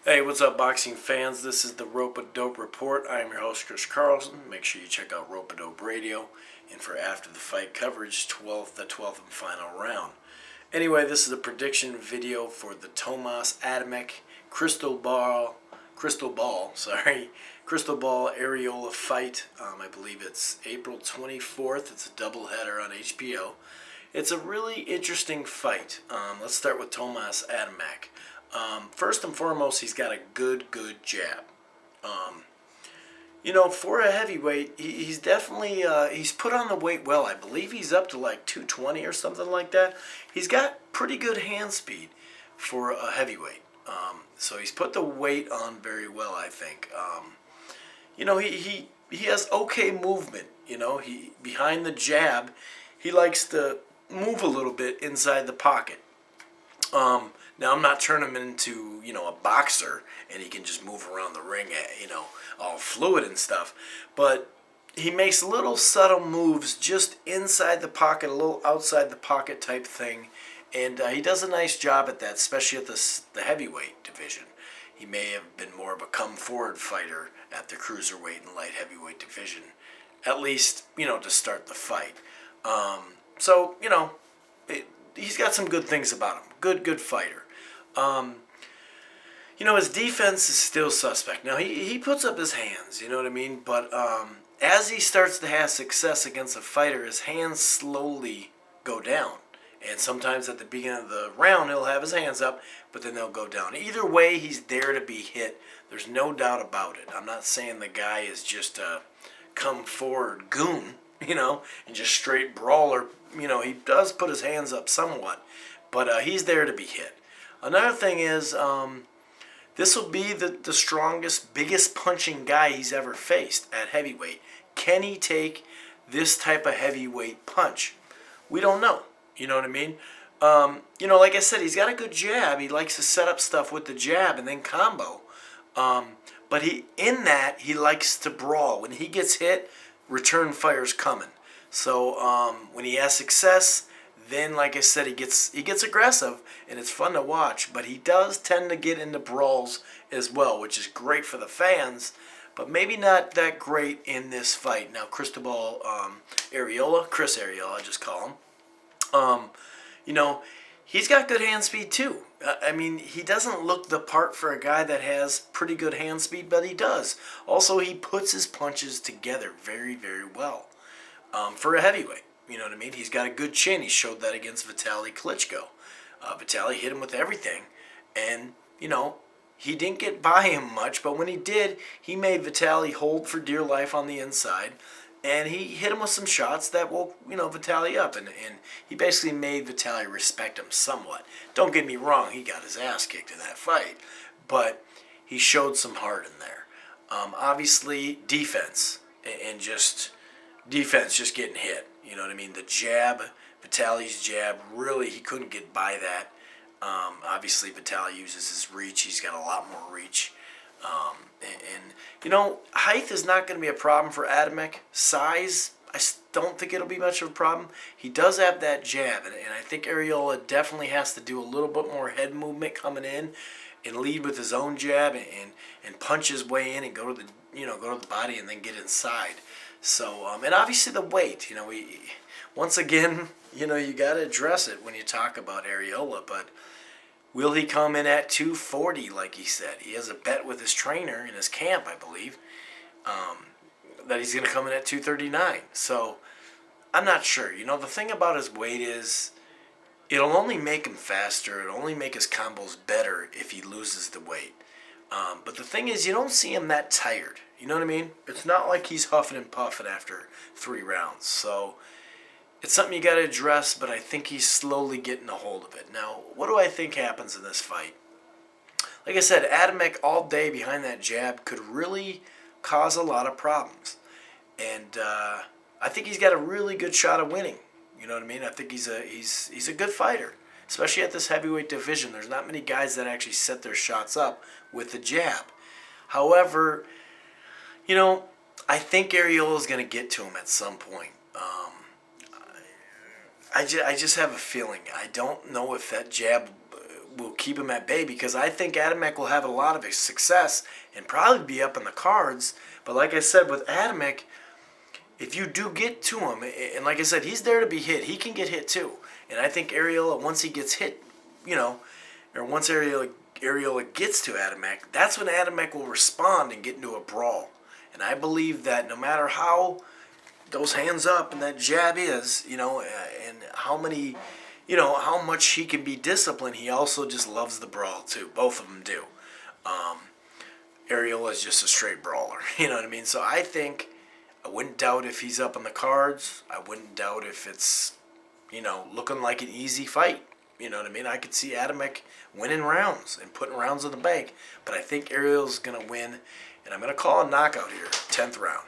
Hey, what's up, boxing fans? This is the Rope-A-Dope Report. I am your host, Chris Carlson. Make sure you check out Rope-A-Dope Radio and for after the fight coverage, the 12th and final round. Anyway, this is a prediction video for the Tomasz Adamek Crystal Ball Arreola fight. I believe it's April 24th. It's a doubleheader on HBO. It's a really interesting fight. Let's start with Tomasz Adamek. First and foremost, he's got a good jab. For a heavyweight, he's definitely he's put on the weight well. I believe he's up to like 220 or something like that. He's got pretty good hand speed for a heavyweight. So he's put the weight on very well, I think. He has okay movement. He behind the jab, he likes to move a little bit inside the pocket. Now, I'm not turning him into, a boxer and he can just move around the ring, all fluid and stuff. But he makes little subtle moves just inside the pocket, a little outside the pocket type thing. And he does a nice job at that, especially at the heavyweight division. He may have been more of a come-forward fighter at the cruiserweight and light heavyweight division, at least, to start the fight. He's got some good things about him. Good fighter. His defense is still suspect. Now, he puts up his hands, you know what I mean? But as he starts to have success against a fighter, his hands slowly go down. And sometimes at the beginning of the round, he'll have his hands up, but then they'll go down. Either way, he's there to be hit. There's no doubt about it. I'm not saying the guy is just a come-forward goon, and just straight brawler. He does put his hands up somewhat, but he's there to be hit. Another thing is, this will be the strongest, biggest punching guy he's ever faced at heavyweight. Can he take this type of heavyweight punch? We don't know. You know what I mean? Like I said, he's got a good jab. He likes to set up stuff with the jab and then combo. But he likes to brawl. When he gets hit, return fire's coming. So when he has success, then, like I said, he gets aggressive, and it's fun to watch. But he does tend to get into brawls as well, which is great for the fans, but maybe not that great in this fight. Now, Chris Arreola, I just call him. He's got good hand speed too. He doesn't look the part for a guy that has pretty good hand speed, but he does. Also, he puts his punches together very, very well for a heavyweight. You know what I mean? He's got a good chin. He showed that against Vitaly Klitschko. Vitaly hit him with everything, and, he didn't get by him much, but when he did, he made Vitaly hold for dear life on the inside, and he hit him with some shots that woke, Vitaly up, and he basically made Vitaly respect him somewhat. Don't get me wrong, he got his ass kicked in that fight, but he showed some heart in there. Obviously, defense just getting hit. You know what I mean? The jab, Vitaly's jab, really, he couldn't get by that. Obviously, Vitaly uses his reach. He's got a lot more reach. Height is not going to be a problem for Adamek. Size, I don't think it'll be much of a problem. He does have that jab, and I think Arreola definitely has to do a little bit more head movement coming in and lead with his own jab and punch his way in and go to the body and then get inside. So, and obviously the weight, once again, you got to address it when you talk about Arreola, but will he come in at 240 like he said? He has a bet with his trainer in his camp, I believe, that he's going to come in at 239. So, I'm not sure. The thing about his weight is it'll only make him faster. It'll only make his combos better if he loses the weight. But the thing is, you don't see him that tired. You know what I mean? It's not like he's huffing and puffing after 3 rounds. So it's something you got to address, but I think he's slowly getting a hold of it. Now, what do I think happens in this fight? Like I said, Adamek all day behind that jab could really cause a lot of problems. And I think he's got a really good shot of winning. You know what I mean? I think he's a good fighter, especially at this heavyweight division. There's not many guys that actually set their shots up with the jab. However, I think Arreola is going to get to him at some point. I just have a feeling. I don't know if that jab will keep him at bay, because I think Adamek will have a lot of success and probably be up in the cards. But like I said, with Adamek, if you do get to him, and like I said, he's there to be hit. He can get hit too. And I think Arreola, once he gets hit, or once Arreola gets to Adamek, that's when Adamek will respond and get into a brawl. And I believe that no matter how those hands up and that jab is, and how many, how much he can be disciplined, he also just loves the brawl too. Both of them do. Arreola is just a straight brawler. You know what I mean? So I think, I wouldn't doubt if he's up on the cards. I wouldn't doubt if it's, looking like an easy fight. You know what I mean? I could see Adamek winning rounds and putting rounds in the bank. But I think Arreola's going to win. And I'm going to call a knockout here, 10th round.